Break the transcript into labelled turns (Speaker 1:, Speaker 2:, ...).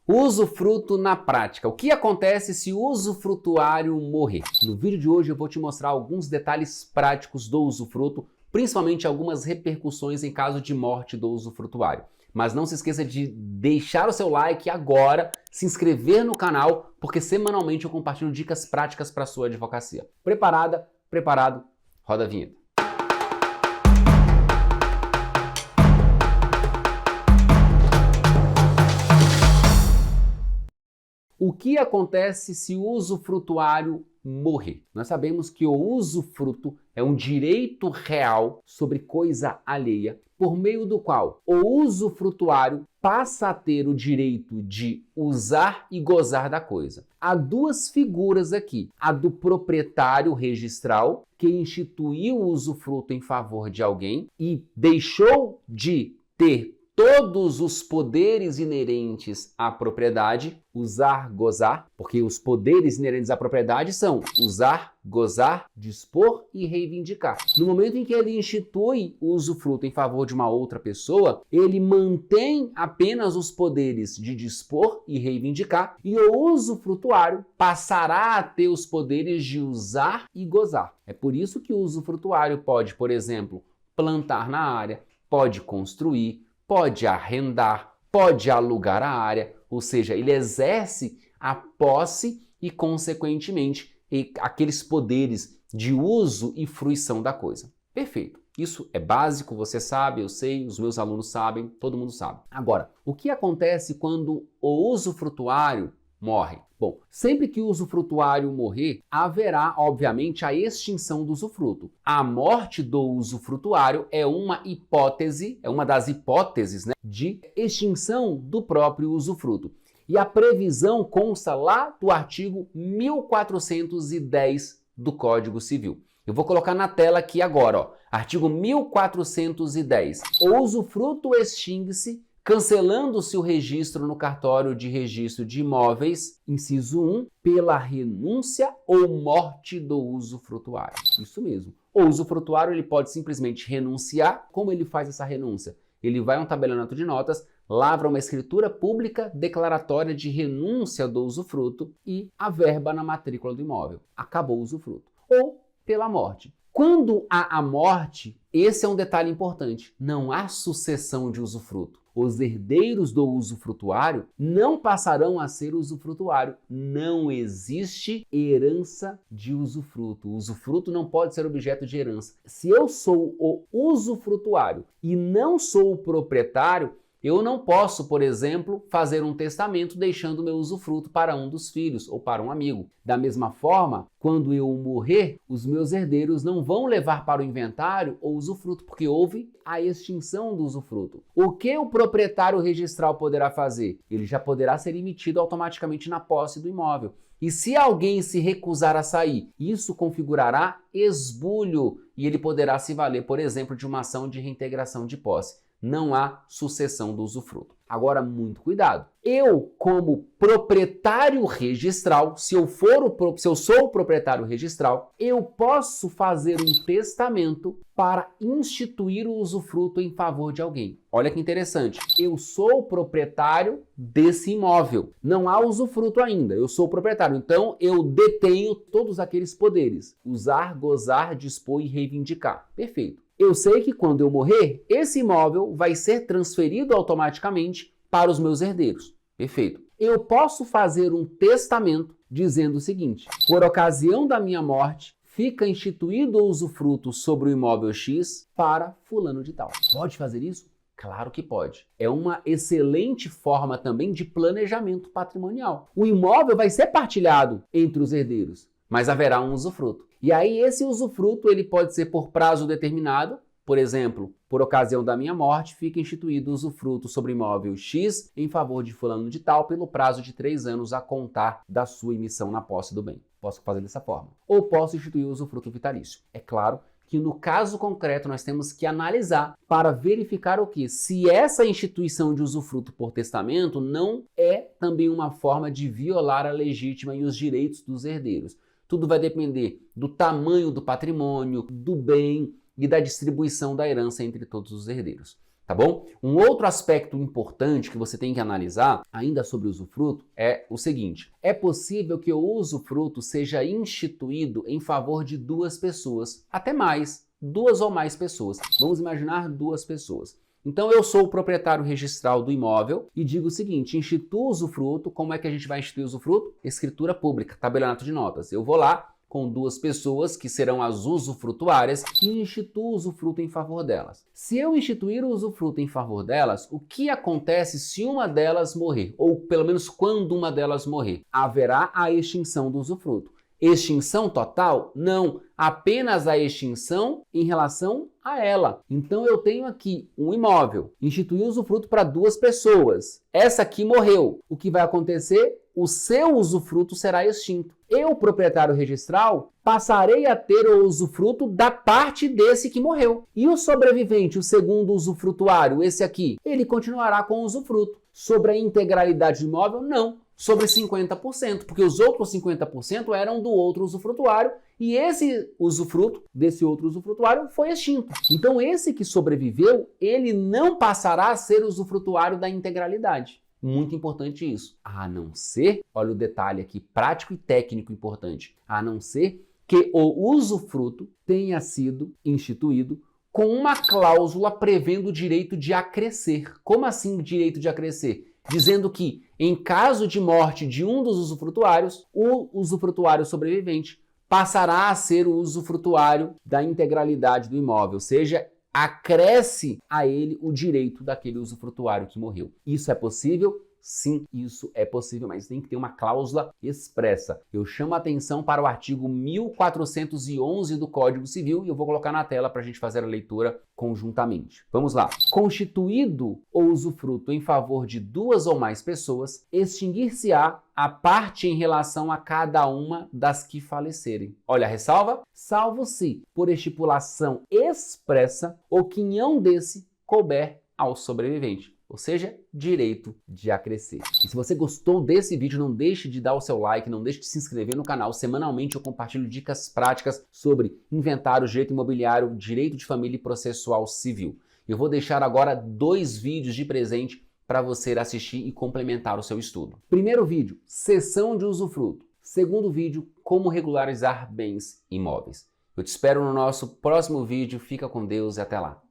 Speaker 1: Usufruto na prática. O que acontece se o usufrutuário morrer? No vídeo de hoje eu vou te mostrar alguns detalhes práticos do usufruto, principalmente algumas repercussões em caso de morte do usufrutuário. Mas não se esqueça de deixar o seu like agora, se inscrever no canal, porque semanalmente eu compartilho dicas práticas para a sua advocacia. Preparada? Preparado? Roda a vinheta. O que acontece se o usufrutuário morrer? Nós sabemos que o usufruto é um direito real sobre coisa alheia, por meio do qual o usufrutuário passa a ter o direito de usar e gozar da coisa. Há duas figuras aqui: a do proprietário registral, que instituiu o usufruto em favor de alguém e deixou de ter todos os poderes inerentes à propriedade, usar, gozar, porque os poderes inerentes à propriedade são usar, gozar, dispor e reivindicar. No momento em que ele institui o usufruto em favor de uma outra pessoa, ele mantém apenas os poderes de dispor e reivindicar, e o usufrutuário passará a ter os poderes de usar e gozar. É por isso que o usufrutuário pode, por exemplo, plantar na área, pode construir, pode arrendar, pode alugar a área, ou seja, ele exerce a posse e, consequentemente, aqueles poderes de uso e fruição da coisa. Perfeito. Isso é básico, você sabe, eu sei, os meus alunos sabem, todo mundo sabe. Agora, o que acontece quando o usufrutuário morre? Bom, sempre que o usufrutuário morrer, haverá, obviamente, a extinção do usufruto. A morte do usufrutuário é uma hipótese, é uma das hipóteses, de extinção do próprio usufruto. E a previsão consta lá do artigo 1410 do Código Civil. Eu vou colocar na tela aqui agora, artigo 1410. O usufruto extingue-se cancelando-se o registro no cartório de registro de imóveis, inciso 1, pela renúncia ou morte do usufrutuário. Isso mesmo. O usufrutuário ele pode simplesmente renunciar. Como ele faz essa renúncia? Ele vai a um tabelionato de notas, lavra uma escritura pública declaratória de renúncia do usufruto e averba na matrícula do imóvel. Acabou o usufruto. Ou pela morte. Quando há a morte, esse é um detalhe importante, não há sucessão de usufruto. Os herdeiros do usufrutuário não passarão a ser usufrutuário. Não existe herança de usufruto. O usufruto não pode ser objeto de herança. Se eu sou o usufrutuário e não sou o proprietário, eu não posso, por exemplo, fazer um testamento deixando o meu usufruto para um dos filhos ou para um amigo. Da mesma forma, quando eu morrer, os meus herdeiros não vão levar para o inventário o usufruto, porque houve a extinção do usufruto. O que o proprietário registral poderá fazer? Ele já poderá ser emitido automaticamente na posse do imóvel. E se alguém se recusar a sair, isso configurará esbulho e ele poderá se valer, por exemplo, de uma ação de reintegração de posse. Não há sucessão do usufruto. Agora, muito cuidado. Eu, como proprietário registral, se eu sou o proprietário registral, eu posso fazer um testamento para instituir o usufruto em favor de alguém. Olha que interessante. Eu sou o proprietário desse imóvel. Não há usufruto ainda. Eu sou o proprietário. Então, eu detenho todos aqueles poderes. Usar, gozar, dispor e reivindicar. Perfeito. Eu sei que quando eu morrer, esse imóvel vai ser transferido automaticamente para os meus herdeiros. Perfeito. Eu posso fazer um testamento dizendo o seguinte: por ocasião da minha morte, fica instituído o usufruto sobre o imóvel X para fulano de tal. Pode fazer isso? Claro que pode. É uma excelente forma também de planejamento patrimonial. O imóvel vai ser partilhado entre os herdeiros, mas haverá um usufruto. E aí esse usufruto ele pode ser por prazo determinado, por exemplo, por ocasião da minha morte, fica instituído o usufruto sobre imóvel X em favor de fulano de tal pelo prazo de 3 anos a contar da sua emissão na posse do bem. Posso fazer dessa forma. Ou posso instituir o usufruto vitalício. É claro que no caso concreto nós temos que analisar para verificar o que? Se essa instituição de usufruto por testamento não é também uma forma de violar a legítima e os direitos dos herdeiros. Tudo vai depender do tamanho do patrimônio, do bem e da distribuição da herança entre todos os herdeiros. tá bom? Um outro aspecto importante que você tem que analisar, ainda sobre o usufruto, é o seguinte: é possível que o usufruto seja instituído em favor de duas pessoas, até mais, duas ou mais pessoas. Vamos imaginar duas pessoas. Então eu sou o proprietário registral do imóvel e digo o seguinte: instituo o usufruto. Como é que a gente vai instituir o usufruto? Escritura pública, tabelionato de notas. Eu vou lá com duas pessoas que serão as usufrutuárias e instituo o usufruto em favor delas. Se eu instituir o usufruto em favor delas, o que acontece se uma delas morrer? Ou pelo menos quando uma delas morrer? Haverá a extinção do usufruto. Extinção total? Não, apenas a extinção em relação a ela. Então eu tenho aqui um imóvel, instituí o usufruto para duas pessoas. Essa aqui morreu. O que vai acontecer? O seu usufruto será extinto. Eu, proprietário registral, passarei a ter o usufruto da parte desse que morreu. E o sobrevivente, o segundo usufrutuário, esse aqui, ele continuará com o usufruto. Sobre a integralidade do imóvel, não. Sobre 50%, porque os outros 50% eram do outro usufrutuário e esse usufruto desse outro usufrutuário foi extinto. Então esse que sobreviveu, ele não passará a ser usufrutuário da integralidade. Muito importante isso. A não ser, olha o detalhe aqui, prático e técnico importante, a não ser que o usufruto tenha sido instituído com uma cláusula prevendo o direito de acrescer. Como assim direito de acrescer? Dizendo que, em caso de morte de um dos usufrutuários, o usufrutuário sobrevivente passará a ser o usufrutuário da integralidade do imóvel, ou seja, acresce a ele o direito daquele usufrutuário que morreu. Isso é possível? Sim, isso é possível, mas tem que ter uma cláusula expressa. Eu chamo a atenção para o artigo 1411 do Código Civil e eu vou colocar na tela para a gente fazer a leitura conjuntamente. Vamos lá. Constituído o usufruto em favor de duas ou mais pessoas, extinguir-se-á a parte em relação a cada uma das que falecerem. Olha a ressalva. Salvo se, por estipulação expressa, o quinhão desse couber ao sobrevivente. Ou seja, direito de acrescer. E se você gostou desse vídeo, não deixe de dar o seu like, não deixe de se inscrever no canal. Semanalmente eu compartilho dicas práticas sobre inventário, direito imobiliário, direito de família e processual civil. Eu vou deixar agora 2 vídeos de presente para você assistir e complementar o seu estudo. Primeiro vídeo, cessão de usufruto. Segundo vídeo, como regularizar bens imóveis. Eu te espero no nosso próximo vídeo. Fica com Deus e até lá.